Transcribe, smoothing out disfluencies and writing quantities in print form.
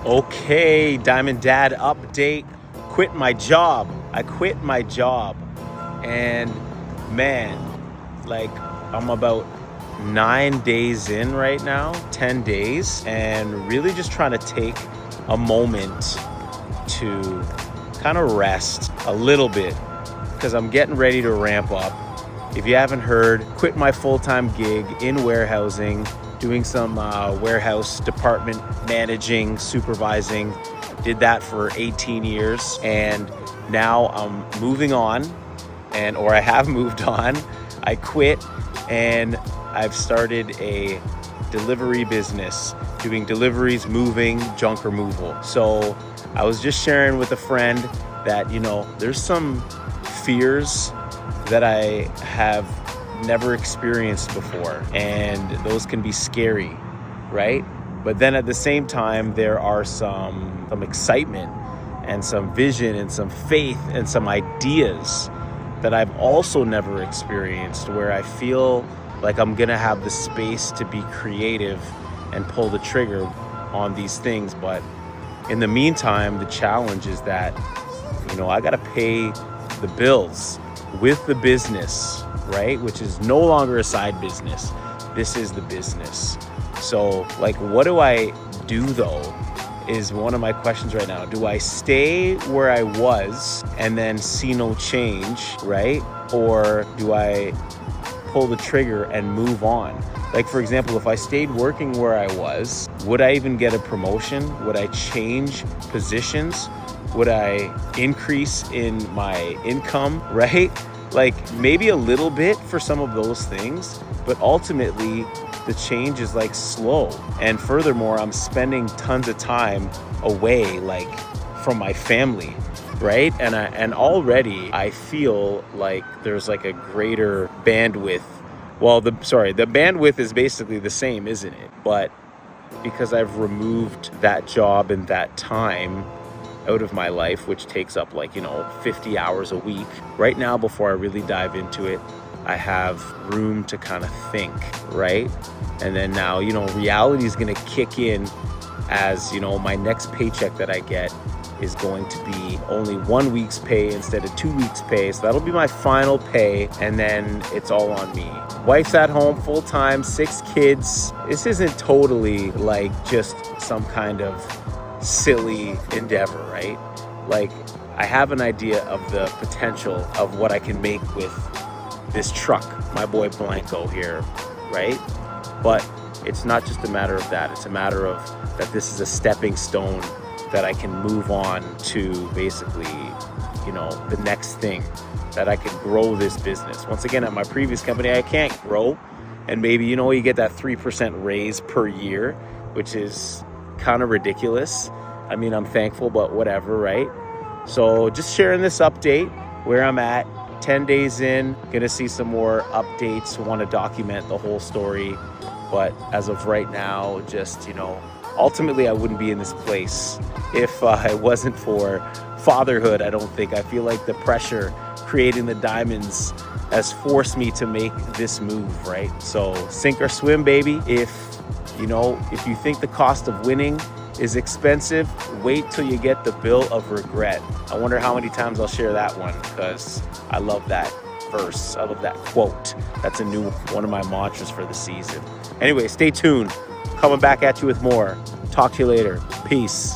Okay, Diamond Dad update. Quit my job. I quit my job. And man, like I'm about 9 days in right now, 10 days, and really just trying to take a moment to kind of rest a little bit because I'm getting ready to ramp up. If you haven't heard, quit my full-time gig in warehousing, doing some warehouse department managing, supervising. Did that for 18 years, and now I'm moving on, or I have moved on. I quit, and I've started a delivery business, doing deliveries, moving, junk removal. So I was just sharing with a friend that, there's some fears that I have never experienced before, and those can be scary, right? But then at the same time, there are some excitement and some vision and some faith and some ideas that I've also never experienced, where I feel like I'm gonna have the space to be creative and pull the trigger on these things. But in the meantime, the challenge is that, I gotta pay the bills with the business, right? Which is no longer a side business. This is the business. So what do I do though, is one of my questions right now. Do I stay where I was and then see no change, right? Or do I pull the trigger and move on? For example, if I stayed working where I was, would I even get a promotion? Would I change positions? Would I increase in my income, right? Maybe a little bit for some of those things, but ultimately the change is slow. And furthermore, I'm spending tons of time away, from my family, right? And already I feel like there's a greater bandwidth. Well, the bandwidth is basically the same, isn't it? But because I've removed that job and that time out of my life, which takes up 50 hours a week. Right now, before I really dive into it, I have room to kind of think, right? And then now, reality is going to kick in as, my next paycheck that I get is going to be only 1 week's pay instead of 2 weeks' pay. So that'll be my final pay, and then it's all on me. Wife's at home full time, 6 kids. This isn't totally just some kind of silly endeavor, right? I have an idea of the potential of what I can make with this truck, my boy Blanco here, right? But it's not just a matter of that. It's a matter of that this is a stepping stone that I can move on to basically, the next thing, that I could grow this business. Once again, at my previous company, I can't grow. And maybe, you get that 3% raise per year, which is kind of ridiculous. I mean, I'm thankful, but whatever, right? So just sharing this update where I'm at, 10 days in, gonna see some more updates, want to document the whole story. But as of right now, just, ultimately I wouldn't be in this place if it wasn't for fatherhood. I don't think. I feel like the pressure creating the diamonds has forced me to make this move, right? So sink or swim, baby. If you think the cost of winning is expensive, wait till you get the bill of regret. I wonder how many times I'll share that one, because I love that verse. I love that quote. That's a new one of my mantras for the season. Anyway, stay tuned. Coming back at you with more. Talk to you later. Peace.